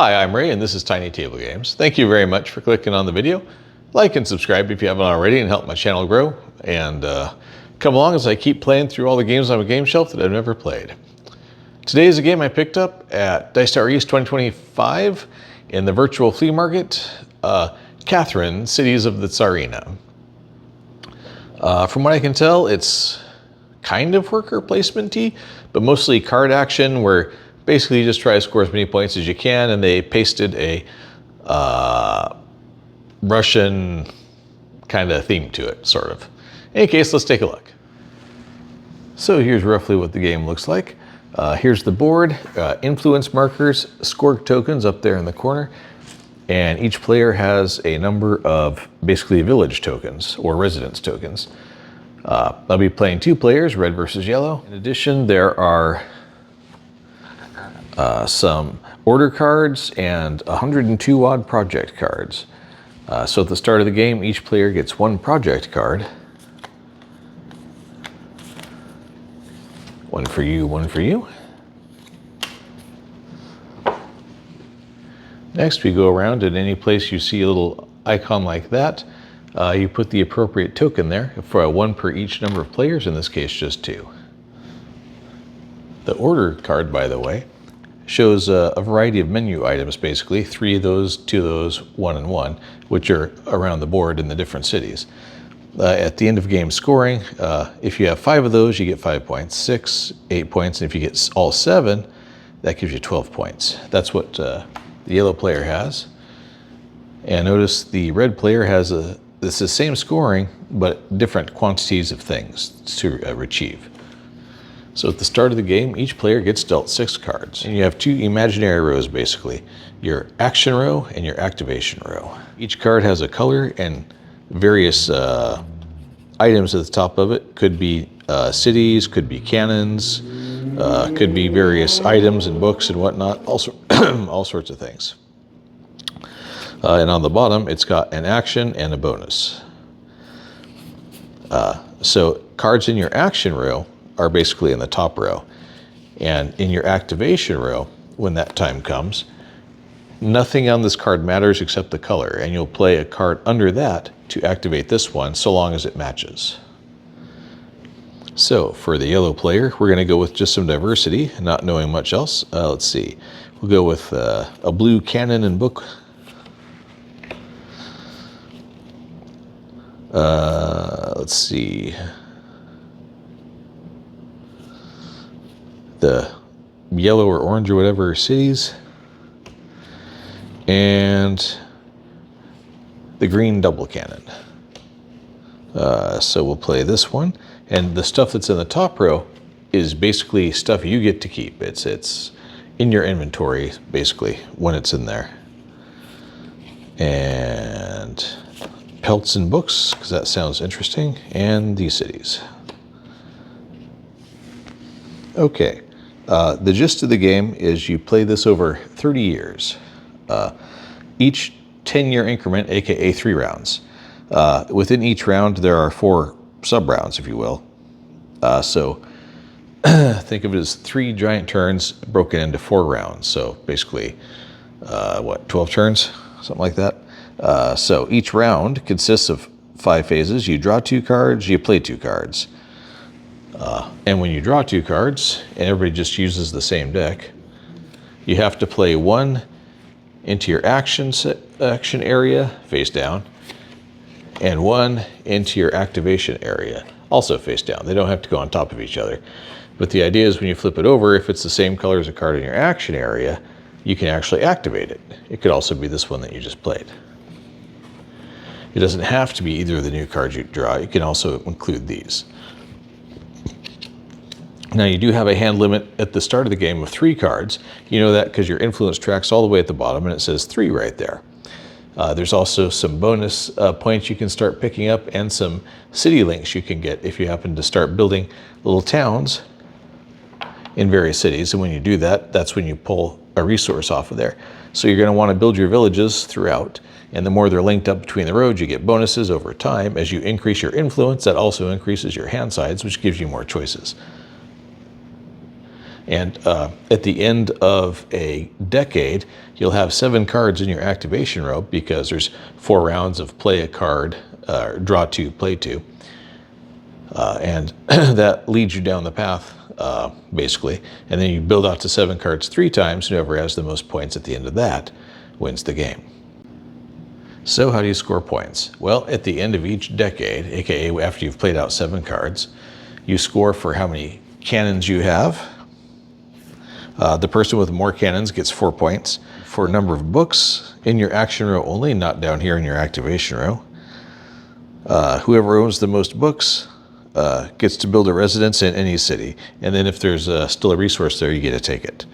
Hi, I'm Ray and this is TinyTableGames. Thank you very much for clicking on the video. Like and subscribe if you haven't already and help my channel grow. And come along as I keep playing through all the games on my game shelf that I've never played. Today is a game I picked up at Dice Tower East 2025 in the virtual flea market, Catherine, Cities of the Tsarina. From what I can tell, it's kind of worker placement-y, but mostly card action where basically you just try to score as many points as you can, and they pasted a Russian kind of theme to it, sort of. In any case, let's take a look. So here's roughly what the game looks like. Here's the board, influence markers, score tokens up there in the corner, and each player has a number of basically village tokens or residence tokens. I'll be playing two players, red versus yellow. In addition, there are some order cards and 102 odd project cards. So at the start of the game, each player gets one project card. One for you, one for you. Next, we go around, and any place you see a little icon like that, you put the appropriate token there for one per each number of players, in this case just two. The order card, by the way, shows a variety of menu items, basically, 3 of those, 2 of those, 1 and 1, which are around the board in the different cities. At the end of game scoring, if you have 5 of those, you get 5 points, 6, 8 points, and if you get all 7, that gives you 12 points. That's what the yellow player has. And notice the red player has it's the same scoring, but different quantities of things to achieve. So at the start of the game, each player gets dealt 6 cards. And you have 2 imaginary rows, basically. Your action row and your activation row. Each card has a color and various items at the top of it. Could be cities, could be cannons, could be various items and books and whatnot, also all sorts of things. And on the bottom, it's got an action and a bonus. So cards in your action row are basically in the top row. And in your activation row, when that time comes, nothing on this card matters except the color, and you'll play a card under that to activate this one, so long as it matches. So for the yellow player, we're going to go with just some diversity, not knowing much else. Let's see. We'll go with a blue cannon and book. Let's see. The yellow or orange or whatever cities. And the green double cannon. So we'll play this one. And the stuff that's in the top row is basically stuff you get to keep. It's in your inventory, basically, when it's in there. And pelts and books, because that sounds interesting, and these cities. Okay, the gist of the game is you play this over 30 years. Each 10-year increment, aka 3 rounds. Within each round, there are 4 sub-rounds, if you will. So think of it as 3 giant turns broken into 4 rounds. So basically, 12 turns? Something like that. So each round consists of 5 phases. You draw 2 cards, you play 2 cards. And when you draw 2 cards, and everybody just uses the same deck, you have to play 1 into your action area, face down, and 1 into your activation area, also face down. They don't have to go on top of each other. But the idea is when you flip it over, if it's the same color as a card in your action area, you can actually activate it. It could also be this one that you just played. It doesn't have to be either of the new cards you draw. You can also include these. Now you do have a hand limit at the start of the game of 3 cards. You know that because your influence track's all the way at the bottom and it says 3 right there. There's also some bonus points you can start picking up and some city links you can get if you happen to start building little towns in various cities. And when you do that, that's when you pull a resource off of there. So you're going to want to build your villages throughout. And the more they're linked up between the roads, you get bonuses over time. As you increase your influence, that also increases your hand size, which gives you more choices. And at the end of a decade, you'll have 7 cards in your activation row because there's 4 rounds of play a card, draw 2, play 2. And that leads you down the path, basically. And then you build out to 7 cards 3 times. Whoever has the most points at the end of that wins the game. So how do you score points? Well, at the end of each decade, aka after you've played out 7 cards, you score for how many cannons you have. The person with more cannons gets 4 points. For a number of books in your action row only, not down here in your activation row. Whoever owns the most books gets to build a residence in any city. And then if there's still a resource there, you get to take it.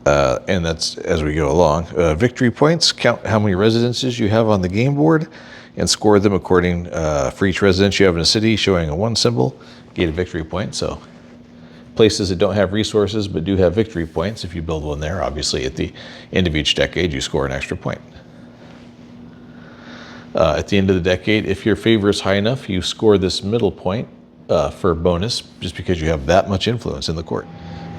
And that's as we go along. Victory points, count how many residences you have on the game board and score them according, for each residence you have in a city showing a 1 symbol, get a victory point. So places that don't have resources but do have victory points, if you build one there, obviously at the end of each decade, you score an extra point. At the end of the decade, if your favor is high enough, you score this middle point for bonus, just because you have that much influence in the court.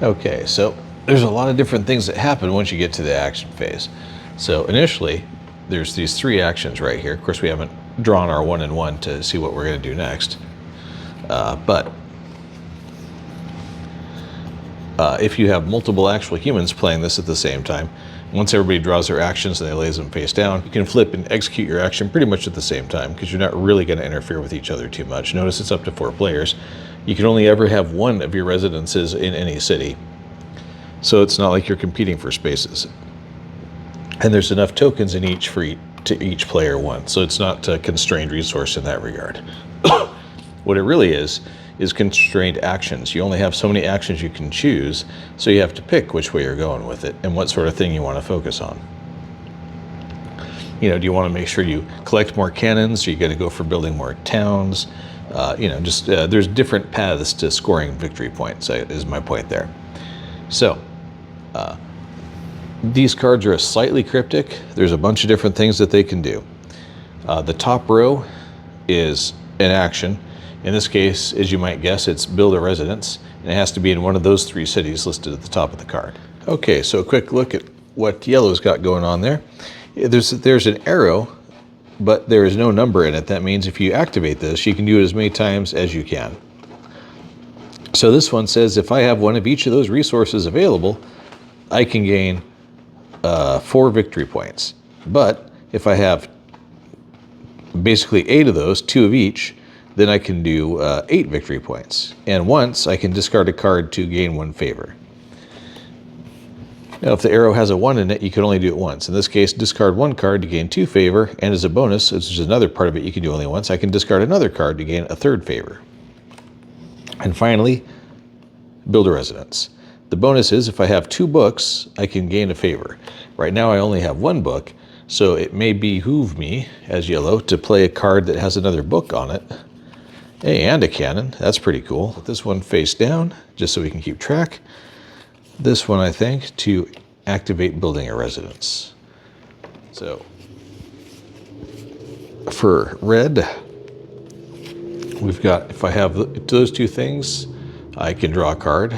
Okay, so there's a lot of different things that happen once you get to the action phase. So initially, there's these 3 actions right here. Of course, we haven't drawn our 1 and 1 to see what we're going to do next. But if you have multiple actual humans playing this at the same time, once everybody draws their actions and they lays them face down, you can flip and execute your action pretty much at the same time because you're not really going to interfere with each other too much. Notice it's up to 4 players. You can only ever have 1 of your residences in any city. So it's not like you're competing for spaces. And there's enough tokens in each to each player 1. So it's not a constrained resource in that regard. What it really is constrained actions. You only have so many actions you can choose, so you have to pick which way you're going with it and what sort of thing you want to focus on. You know, do you want to make sure you collect more cannons? Are you going to go for building more towns? There's different paths to scoring victory points, is my point there. So, these cards are slightly cryptic. There's a bunch of different things that they can do. The top row is an action. In this case, as you might guess, it's build a residence, and it has to be in one of those 3 cities listed at the top of the card. Okay, so a quick look at what yellow's got going on there. There's an arrow, but there is no number in it. That means if you activate this, you can do it as many times as you can. So this one says if I have 1 of each of those resources available, I can gain 4 victory points. But if I have basically 8 of those, 2 of each, then I can do 8 victory points. And once, I can discard a card to gain 1 favor. Now, if the arrow has a 1 in it, you can only do it once. In this case, discard 1 card to gain 2 favor, and as a bonus, which is another part of it you can do only once, I can discard another card to gain a 3rd favor. And finally, build a residence. The bonus is if I have 2 books, I can gain a favor. Right now, I only have 1 book, so it may behoove me, as yellow, to play a card that has another book on it. Hey, and a cannon. That's pretty cool. Put this one face down, just so we can keep track. This one, I think, to activate building a residence. So, for red, we've got, if I have those 2 things, I can draw a card.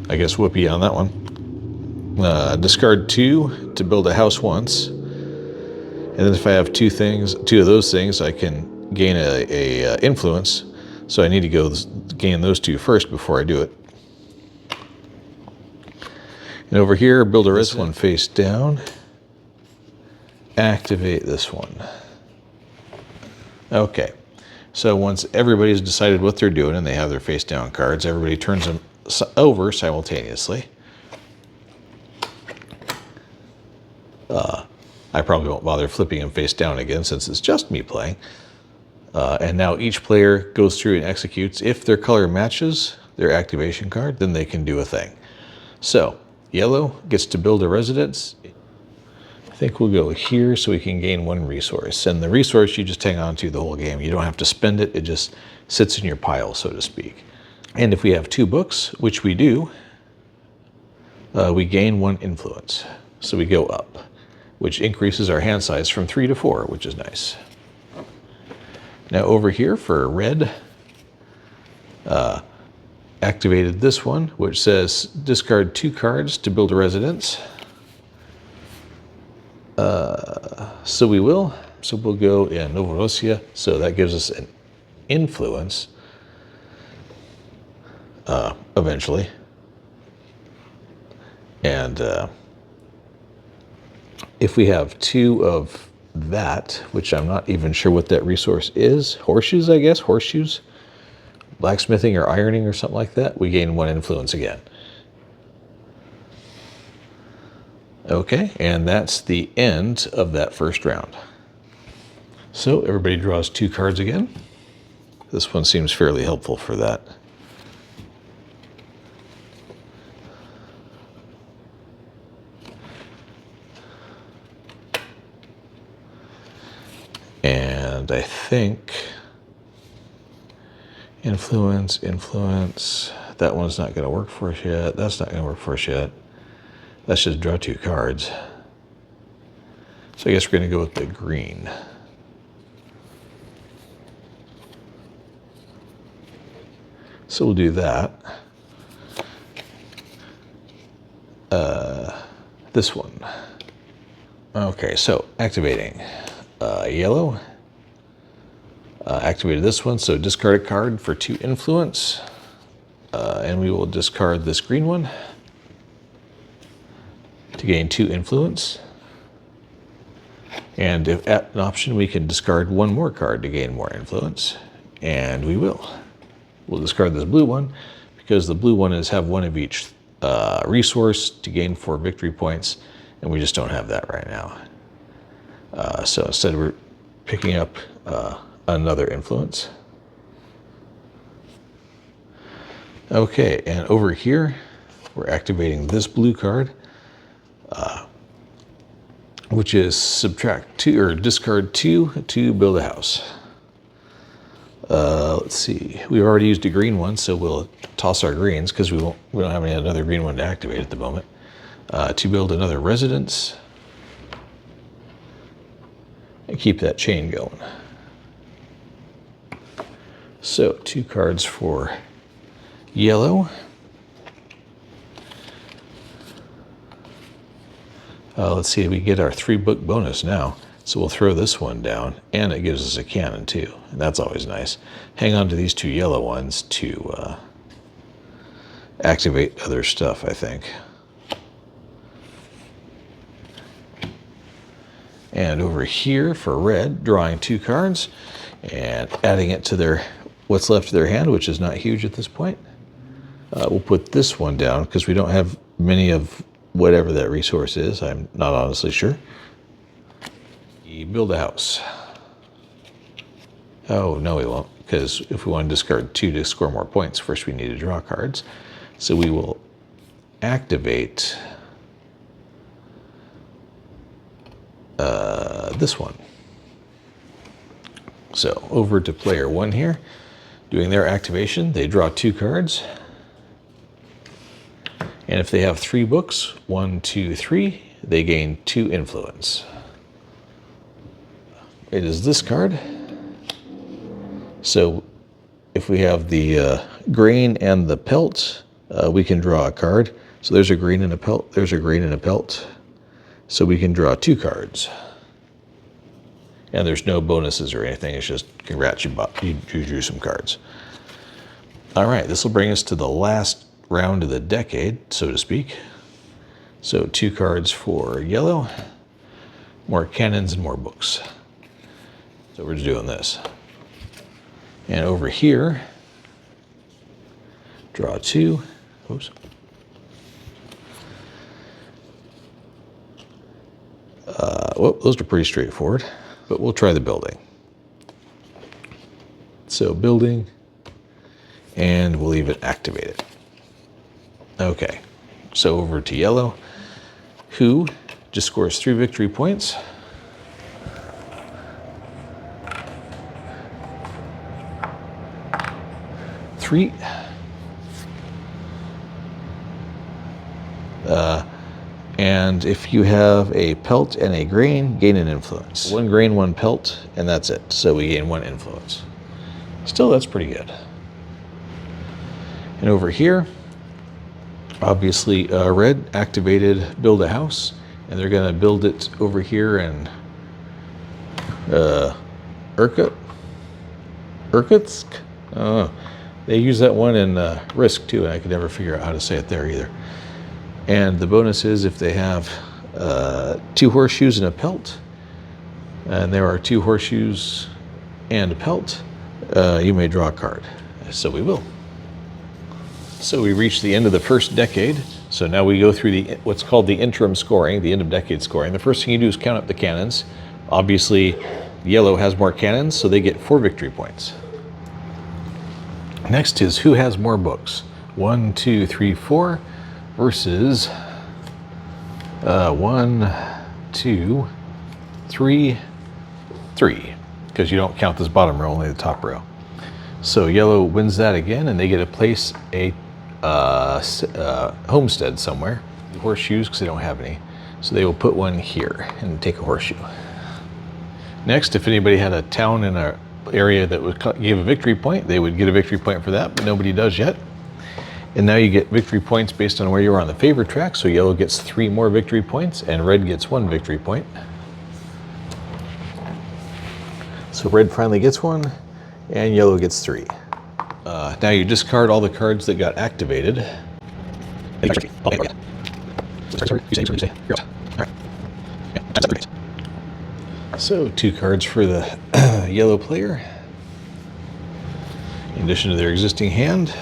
I guess whoopee on that one. Discard 2 to build a house once. And then if I have 2 of those things, I can gain a influence. So I need to go gain those 2 first before I do it. And over here, build a residence. This one face down. Activate this one. Okay. So once everybody's decided what they're doing and they have their face down cards, everybody turns them over simultaneously. I probably won't bother flipping them face down again since it's just me playing. And now each player goes through and executes. If their color matches their activation card, then they can do a thing. So, yellow gets to build a residence. I think we'll go here so we can gain 1 resource. And the resource you just hang on to the whole game. You don't have to spend it. It just sits in your pile, so to speak. And if we have 2 books, which we do, we gain 1 influence. So we go up, which increases our hand size from 3 to 4, which is nice. Now over here for red, Activated this one, which says discard 2 cards to build a residence. So we will. So we'll go in Novorossiya. So that gives us an influence eventually. And if we have 2 of that, which I'm not even sure what that resource is, horseshoes, I guess, horseshoes, blacksmithing or ironing or something like that, we gain 1 influence again. Okay, and that's the end of that first round. So everybody draws 2 cards again. This one seems fairly helpful for that. And I think influence, that one's not going to work for us yet. That's not going to work for us yet. Let's just draw 2 cards. So I guess we're going to go with the green. So we'll do that. This one. Okay, so activating yellow. Activated this one, so discard a card for 2 influence. And we will discard this green one to gain 2 influence. And if at an option, we can discard 1 more card to gain more influence. And we will. We'll discard this blue one because the blue one is have 1 of each resource to gain 4 victory points, and we just don't have that right now. So instead we're picking up another influence. Okay, and over here we're activating this blue card, which is subtract 2 or discard 2 to build a house. Let's see. We've already used a green one, so we'll toss our greens because we don't have any another green one to activate at the moment. To build another residence and keep that chain going. So 2 cards for yellow. Let's see, we get our 3-book bonus now. So we'll throw this one down, and it gives us a cannon too. And that's always nice. Hang on to these 2 yellow ones to activate other stuff, I think. And over here for red, drawing 2 cards and adding it to their what's left of their hand, which is not huge at this point. We'll put this one down because we don't have many of whatever that resource is. I'm not honestly sure. Build a house. Oh, no, we won't, because if we want to discard 2 to score more points, first we need to draw cards. So we will activate this one. So over to player 1 here, doing their activation, they draw 2 cards. And if they have 3 books, 1, 2, 3, they gain 2 influence. It is this card. So if we have the grain and the pelt, we can draw a card. So there's a green and a pelt, there's a green and a pelt. So we can draw 2 cards. And there's no bonuses or anything, it's just congrats, you drew some cards. All right, this will bring us to the last round of the decade, so to speak. So 2 cards for yellow, more cannons and more books. So we're just doing this. And over here, draw 2. Oops. Well, those are pretty straightforward, but we'll try the building. So building, and we'll even activate it. Okay, so over to yellow, who just scores 3 victory points. And if you have a pelt and a grain, gain an influence. 1 grain, 1 pelt, and that's it. So we gain 1 influence. Still, that's pretty good. And over here, obviously red activated build a house, and they're going to build it over here in Irkutsk. They use that one in Risk too, and I could never figure out how to say it there either. And the bonus is if they have 2 horseshoes and a pelt, and there are 2 horseshoes and a pelt, you may draw a card. So we will. So we reached the end of the first decade. So now we go through what's called the interim scoring, the end of decade scoring. The first thing you do is count up the cannons. Obviously, yellow has more cannons, so they get 4 victory points. Next is who has more books. 1, 2, 3, 4 versus 1, 2, 3, 3. Because you don't count this bottom row, only the top row. So yellow wins that again, and they get to place a homestead somewhere. Horseshoes, because they don't have any. So they will put one here and take a horseshoe. Next, if anybody had a town in an area that would give a victory point, they would get a victory point for that, but nobody does yet. And now you get victory points based on where you are on the favor track. So yellow gets 3 more victory points, and red gets 1 victory point. So red finally gets 1, and yellow gets 3. Now you discard all the cards that got activated. So 2 cards for the yellow player, in addition to their existing hand.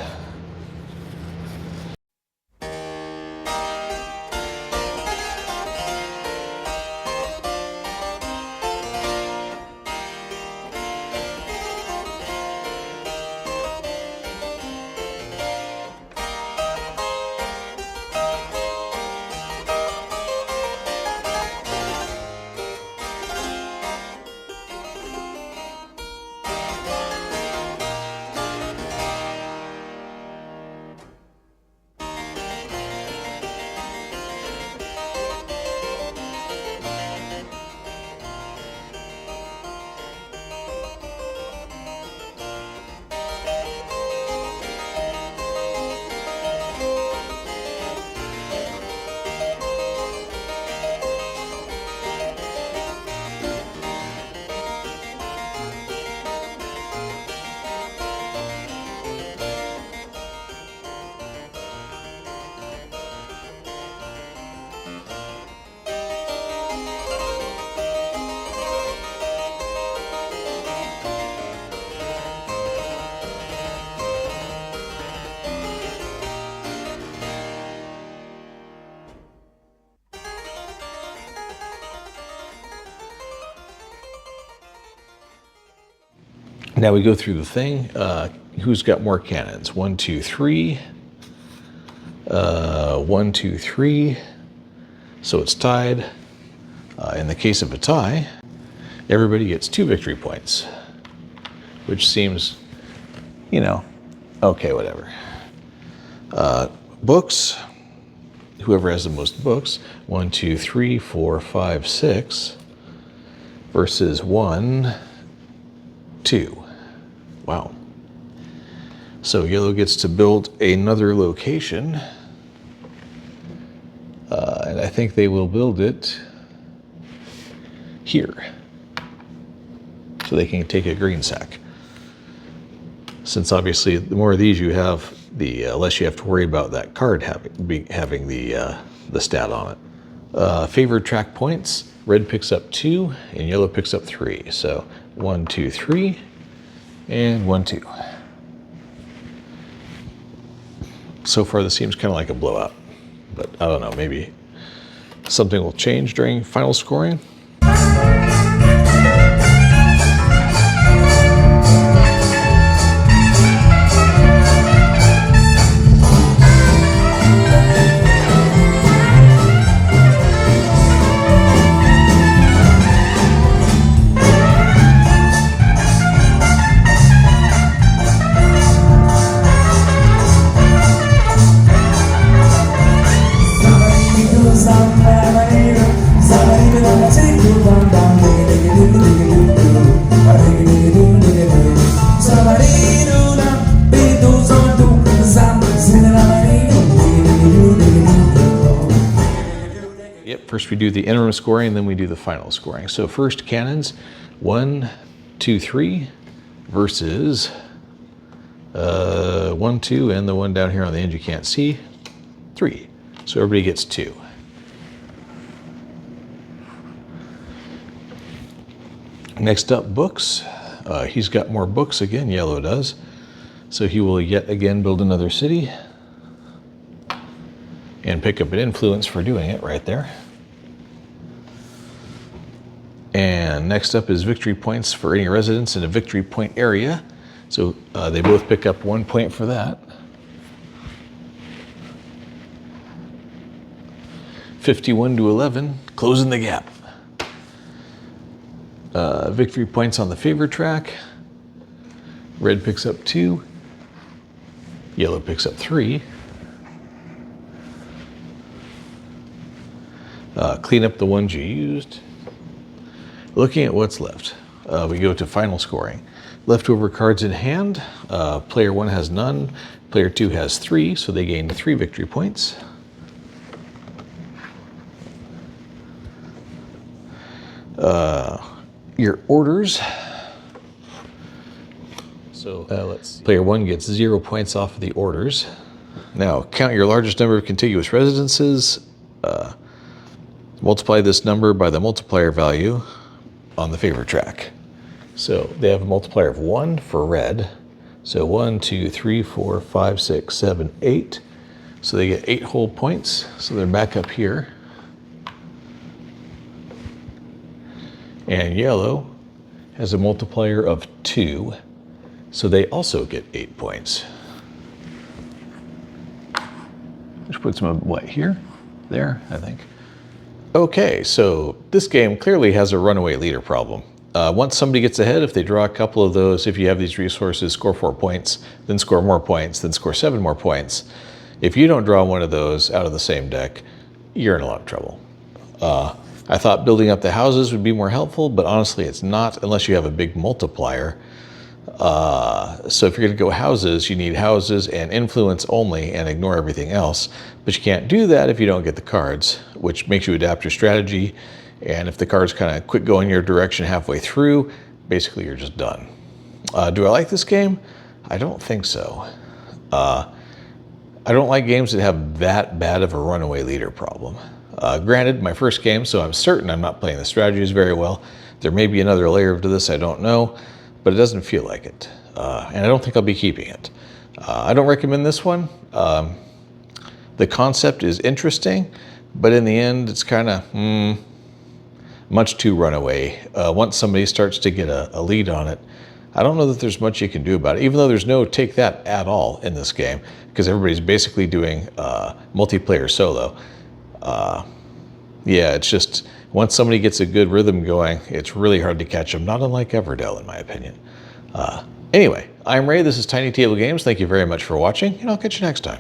Now we go through the thing. Who's got more cannons? 1, 2, 3. 1, 2, 3. So it's tied. In the case of a tie, everybody gets 2 victory points, which seems, you know, okay, whatever. Books. Whoever has the most books. 1, 2, 3, 4, 5, 6 versus 1, 2. Wow. So yellow gets to build another location. And I think they will build it here. So they can take a green sack. Since obviously the more of these you have, the less you have to worry about that card having the stat on it. Favored track points. Red picks up 2 and yellow picks up 3. So 1, 2, 3. And 1, 2. So far this seems kind of like a blowout, but I don't know, maybe something will change during final scoring. Some we do the interim scoring, then we do the final scoring. So first, cannons, 1, 2, 3 versus 1, 2, and the one down here on the end you can't see, 3. So everybody gets 2. Next up, books. He's got more books again, yellow does. So he will yet again build another city and pick up an influence for doing it right there. And next up is victory points for any residents in a victory point area. So they both pick up 1 point for that. 51 to 11, closing the gap. Victory points on the favor track. Red picks up 2. Yellow picks up 3. Clean up the ones you used. Looking at what's left, we go to final scoring. Leftover cards in hand, player 1 has none, player 2 has 3, so they gain 3 victory points. Your orders. So let's see. Player 1 gets 0 points off of the orders. Now count your largest number of contiguous residences. Multiply this number by the multiplier value on the favor track. So they have a multiplier of 1 for red. So 1, 2, 3, 4, 5, 6, 7, 8. So they get 8 whole points. So they're back up here. And yellow has a multiplier of 2. So they also get 8 points. Which puts them, what, here? There, I think. Okay, so this game clearly has a runaway leader problem. Once somebody gets ahead, if they draw a couple of those, if you have these resources, score 4 points, then score more points, then score 7 more points. If you don't draw one of those out of the same deck, you're in a lot of trouble. I thought building up the houses would be more helpful, but honestly it's not unless you have a big multiplier. So if you're going to go houses, you need houses and influence only and ignore everything else. But you can't do that if you don't get the cards, which makes you adapt your strategy. And if the cards kind of quit going your direction halfway through, basically you're just done. Do I like this game? I don't think so. I don't like games that have that bad of a runaway leader problem. Granted, my first game, so I'm certain I'm not playing the strategies very well. There may be another layer to this, I don't know, but it doesn't feel like it. And I don't think I'll be keeping it. I don't recommend this one. The concept is interesting, but in the end, it's kind of much too runaway. Once somebody starts to get a lead on it, I don't know that there's much you can do about it, even though there's no take that at all in this game, because everybody's basically doing multiplayer solo. Yeah, it's just, once somebody gets a good rhythm going, it's really hard to catch them, not unlike Everdell, in my opinion. Anyway, I'm Ray, this is TinyTableGames. Thank you very much for watching, and I'll catch you next time.